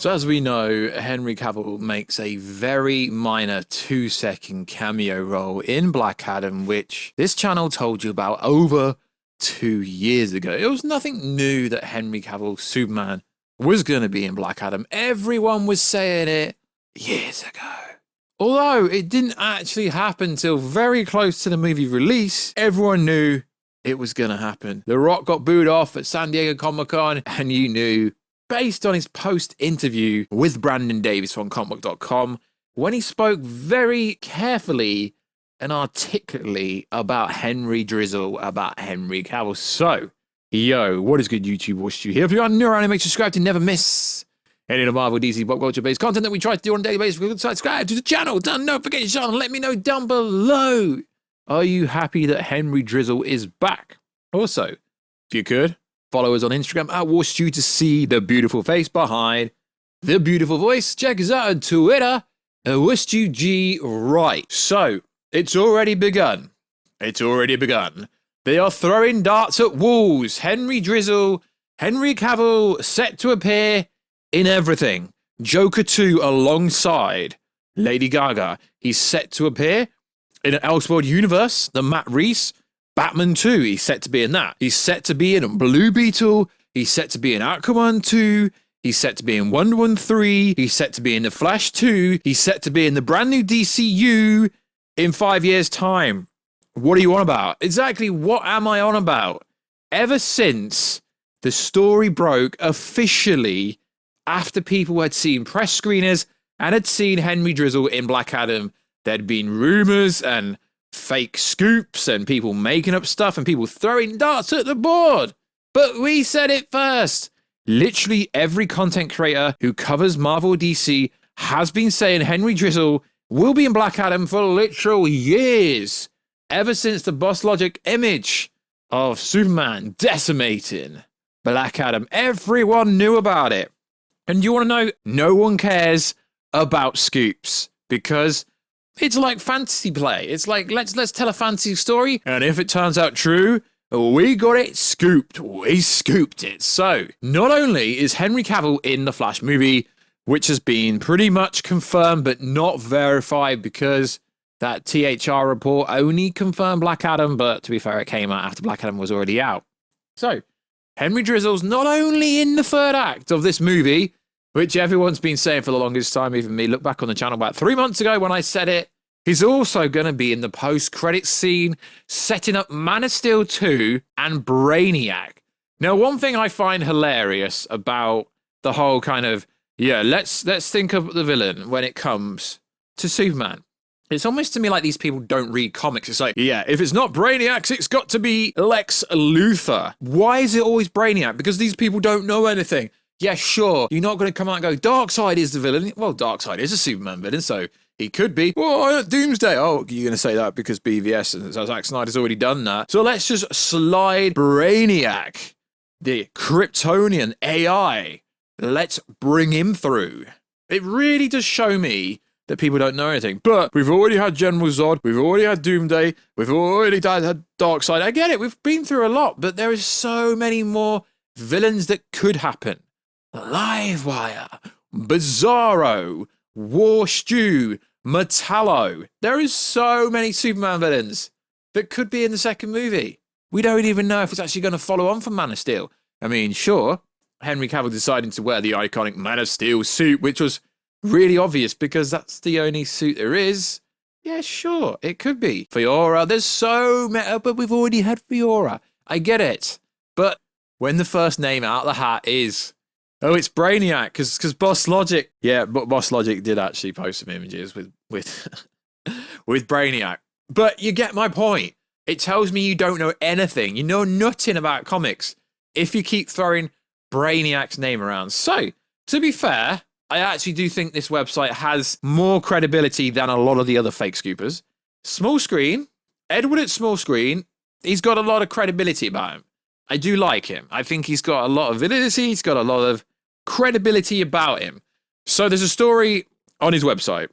So as we know, Henry Cavill makes a very minor 2-second cameo role in Black Adam, which this channel told you about over 2 years ago. It was nothing new that Henry Cavill Superman was going to be in Black Adam. Everyone was saying it years ago. Although it didn't actually happen till very close to the movie release, everyone knew it was going to happen. The Rock got booed off at San Diego Comic-Con, and you knew, based on his post-interview with Brandon Davis from comicbook.com, when he spoke very carefully and articulately about Henry Drizzle, about Henry Cavill. So, yo, what is good, YouTube? Warstu here. If you're new around, make sure to subscribe to never miss any of the Marvel, DC, pop culture-based content that we try to do on a daily basis. Subscribe to the channel. Don't forget your channel. Let me know down below. Are you happy that Henry Drizzle is back? Also, if you could, follow us on Instagram at Warstu to see the beautiful face behind the beautiful voice. Check us out on Twitter at WarstuG. Right. So, it's already begun. It's already begun. They are throwing darts at walls. Henry Drizzle, Henry Cavill set to appear in everything. Joker 2 alongside Lady Gaga. He's set to appear in an Elseworld universe. The Matt Reeves Batman 2, he's set to be in that. He's set to be in Blue Beetle. He's set to be in Aquaman 2. He's set to be in Wonder Woman 3. He's set to be in The Flash 2. He's set to be in the brand new DCEU in 5 years' time. What are you on about? Exactly what am I on about? Ever since the story broke officially after people had seen press screeners and had seen Henry Drizzle in Black Adam, there'd been rumors and fake scoops and people making up stuff and people throwing darts at the board. But we said it first. Literally every content creator who covers Marvel DC has been saying Henry Drizzle will be in Black Adam for literal years. Ever since the Boss Logic image of Superman decimating Black Adam, everyone knew about it. And you want to know, no one cares about scoops because it's like fantasy play. It's like, let's tell a fantasy story, and if it turns out true, we got it scooped. We scooped it. So, not only is Henry Cavill in the Flash movie, which has been pretty much confirmed but not verified because that THR report only confirmed Black Adam, but to be fair, it came out after Black Adam was already out. So, Henry Drizzle's not only in the third act of this movie, which everyone's been saying for the longest time, even me. Look back on the channel about 3 months ago when I said it. He's also going to be in the post-credit scene, setting up Man of Steel 2 and Brainiac. Now, one thing I find hilarious about the whole kind of, let's think of the villain when it comes to Superman. It's almost to me like these people don't read comics. It's like, if it's not Brainiac, it's got to be Lex Luthor. Why is it always Brainiac? Because these people don't know anything. Yeah, sure, you're not going to come out and go, Darkseid is the villain. Well, Darkseid is a Superman villain, so he could be. Well, Doomsday. Oh, you're going to say that because BVS and Zack Snyder's already done that. So let's just slide Brainiac, the Kryptonian AI. Let's bring him through. It really does show me that people don't know anything. But we've already had General Zod. We've already had Doomsday. We've already had Darkseid. I get it. We've been through a lot, but there is so many more villains that could happen. Livewire, Bizarro, Warstu, Metallo. There is so many Superman villains that could be in the second movie. We don't even know if it's actually going to follow on from Man of Steel. I mean, sure, Henry Cavill deciding to wear the iconic Man of Steel suit, which was really obvious because that's the only suit there is. Yeah, sure, it could be. Fiora, there's so many, but we've already had Fiora. I get it. But when the first name out of the hat is, oh, it's Brainiac, because Boss Logic. Yeah, but Boss Logic did actually post some images with with Brainiac. But you get my point. It tells me you don't know anything. You know nothing about comics if you keep throwing Brainiac's name around. So, to be fair, I actually do think this website has more credibility than a lot of the other fake scoopers. Small Screen, Edward at Small Screen, he's got a lot of credibility about him. I do like him. I think he's got a lot of validity. He's got a lot of credibility about him. So there's a story on his website,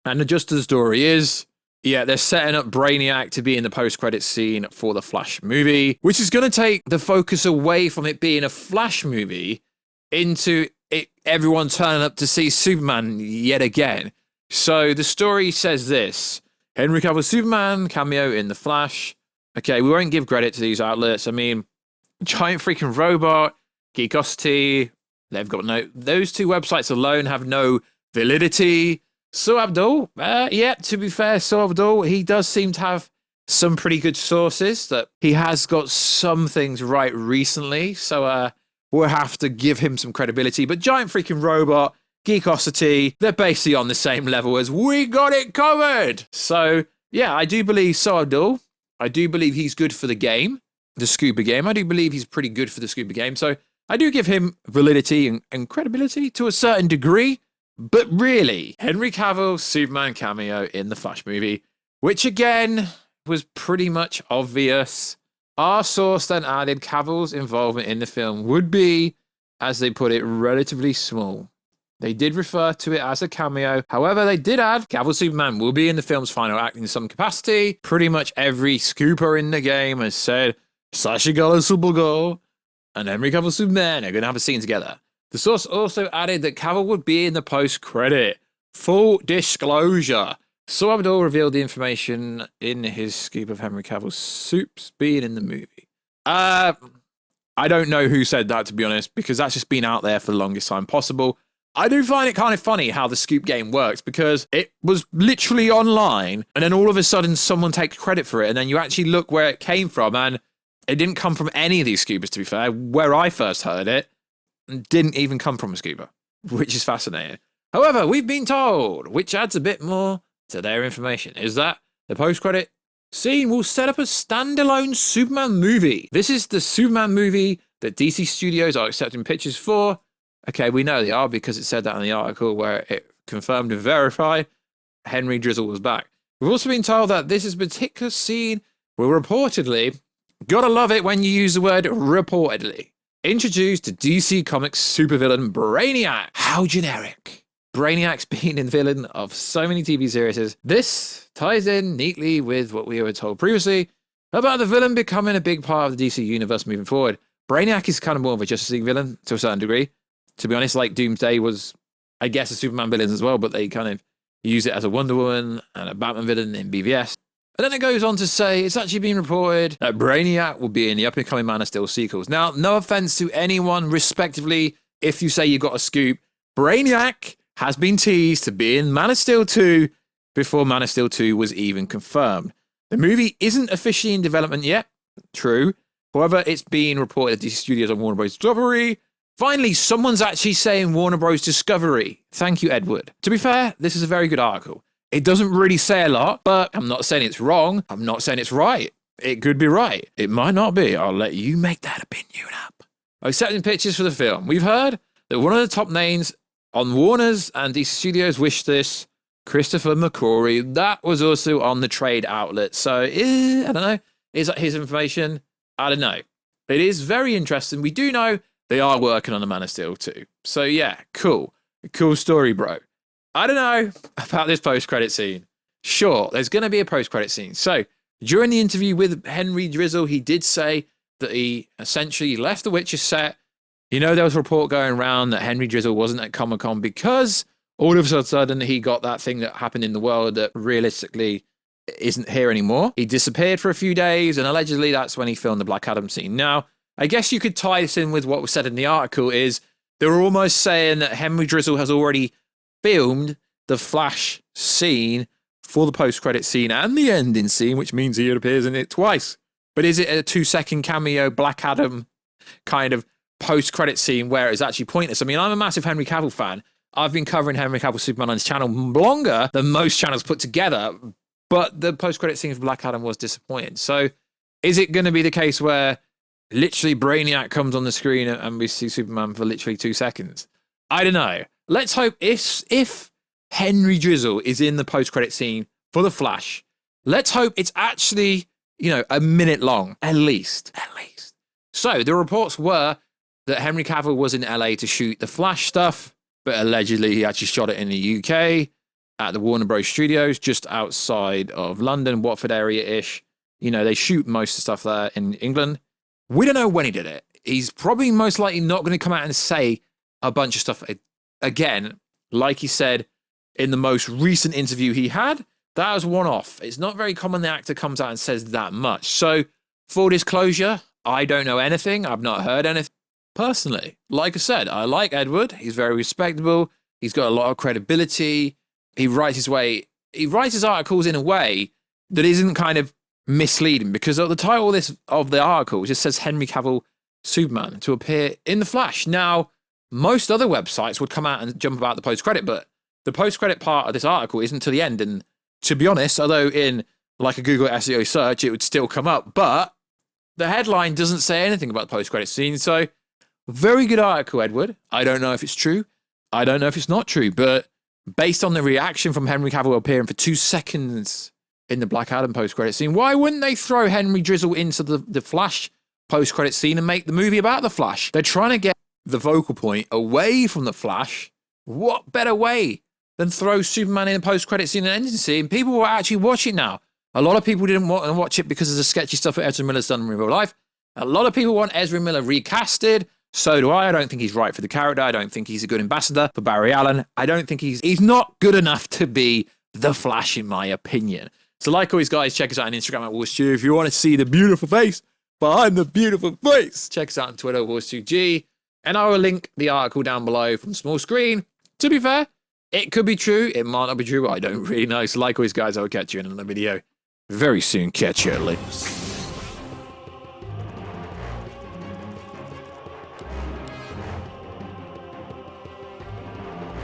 and the gist of the story is, they're setting up Brainiac to be in the post-credits scene for the Flash movie, which is going to take the focus away from it being a Flash movie into everyone turning up to see Superman yet again. So the story says this. Henry Cavill Superman cameo in The Flash. Okay, we won't give credit to these outlets. I mean, Giant Freaking Robot, Geekosity, they've got those two websites alone have no validity. So Abdul, to be fair, So Abdul, he does seem to have some pretty good sources, that he has got some things right recently. So we'll have to give him some credibility. But Giant Freaking Robot, Geekosity, they're basically on the same level as we got it covered. So yeah, I do believe So Abdul. I do believe he's good for the game, the scuba game. I do believe he's pretty good for the scuba game. So I do give him validity and credibility to a certain degree. But really, Henry Cavill Superman cameo in the Flash movie, which again was pretty much obvious. Our source then added Cavill's involvement in the film would be, as they put it, relatively small. They did refer to it as a cameo. However, they did add Cavill Superman will be in the film's final act in some capacity. Pretty much every scooper in the game has said Sasha Gala Supergirl and Henry Cavill Superman are going to have a scene together. The source also added that Cavill would be in the post-credit. Full disclosure. So Abdul revealed the information in his scoop of Henry Cavill's Supes being in the movie. I don't know who said that, to be honest, because that's just been out there for the longest time possible. I do find it kind of funny how the scoop game works, because it was literally online and then all of a sudden someone takes credit for it and then you actually look where it came from, and it didn't come from any of these scoopers, to be fair. Where I first heard it didn't even come from a scuba, which is fascinating. However, we've been told, which adds a bit more to their information, is that the post-credit scene will set up a standalone Superman movie. This is the Superman movie that DC Studios are accepting pitches for. Okay, we know they are because it said that in the article where it confirmed and verified Henry Drizzle was back. We've also been told that this is a particular scene will reportedly, gotta love it when you use the word reportedly, introduced to DC Comics supervillain Brainiac. How generic. Brainiac's been in villain of so many TV series. This ties in neatly with what we were told previously about the villain becoming a big part of the DC universe moving forward. Brainiac is kind of more of a Justice League villain to a certain degree. To be honest, like Doomsday was, I guess, a Superman villain as well, but they kind of use it as a Wonder Woman and a Batman villain in BVS. And then it goes on to say it's actually been reported that Brainiac will be in the up-and-coming Man of Steel sequels. Now, no offense to anyone, respectively, if you say you got a scoop, Brainiac has been teased to be in Man of Steel 2 before Man of Steel 2 was even confirmed. The movie isn't officially in development yet, true. However, it's being reported at DC Studios on Warner Bros. Discovery. Finally, someone's actually saying Warner Bros. Discovery. Thank you, Edward. To be fair, this is a very good article. It doesn't really say a lot, but I'm not saying it's wrong. I'm not saying it's right. It could be right. It might not be. I'll let you make that opinion up. Accepting pitches for the film. We've heard that one of the top names on Warner's and DC Studios wish list, Christopher McCrory, that was also on the trade outlet. So, I don't know. Is that his information? I don't know. It is very interesting. We do know they are working on the Man of Steel too. So yeah, cool. Cool story, bro. I don't know about this post-credit scene. Sure, there's going to be a post-credit scene. So during the interview with Henry Drizzle, he did say that he essentially left the Witcher set. You know, there was a report going around that Henry Drizzle wasn't at Comic-Con because all of a sudden he got that thing that happened in the world that realistically isn't here anymore. He disappeared for a few days, and allegedly that's when he filmed the Black Adam scene. Now, I guess you could tie this in with what was said in the article is they were almost saying that Henry Drizzle has already filmed the Flash scene for the post-credit scene and the ending scene, which means he appears in it twice. But is it a 2-second cameo Black Adam kind of post-credit scene where it's actually pointless? I mean, I'm a massive Henry Cavill fan. I've been covering Henry Cavill Superman on his channel longer than most channels put together, but the post-credit scene for Black Adam was disappointing. So is it going to be the case where literally Brainiac comes on the screen and we see Superman for literally 2 seconds? I don't know. Let's hope if Henry Drizzle is in the post-credit scene for The Flash, let's hope it's actually, a minute long, at least. So the reports were that Henry Cavill was in LA to shoot the Flash stuff, but allegedly he actually shot it in the UK at the Warner Bros. Studios, just outside of London, Watford area-ish. They shoot most of the stuff there in England. We don't know when he did it. He's probably most likely not going to come out and say a bunch of stuff. Again, like he said in the most recent interview he had, that was one-off. It's not very common the actor comes out and says that much. So, full disclosure, I don't know anything. I've not heard anything. Personally, like I said, I like Edward. He's very respectable. He's got a lot of credibility. He writes his articles in a way that isn't kind of misleading, because the title of the article just says Henry Cavill Superman to appear in the Flash. Now, most other websites would come out and jump about the post-credit, but the post-credit part of this article isn't to the end. And to be honest, although in like a Google SEO search, it would still come up, but the headline doesn't say anything about the post-credit scene. So, very good article, Edward. I don't know if it's true. I don't know if it's not true, but based on the reaction from Henry Cavill appearing for 2 seconds in the Black Adam post-credit scene, why wouldn't they throw Henry Drizzle into the Flash post-credit scene and make the movie about the Flash? They're trying to get the focal point away from the Flash. What better way than throw Superman in a post-credit scene and ending scene? People will actually watch it now. A lot of people didn't want to watch it because of the sketchy stuff that Ezra Miller's done in real life. A lot of people want Ezra Miller recasted. So do I. I don't think he's right for the character. I don't think he's a good ambassador for Barry Allen. I don't think he's not good enough to be the Flash, in my opinion. So like always, guys, check us out on Instagram at Warstu. If you want to see the beautiful face behind the beautiful face, check us out on Twitter, WarstuG. And I will link the article down below from the small screen. To be fair, it could be true. It might not be true. I don't really know. So like always, guys, I will catch you in another video very soon. Catch you later.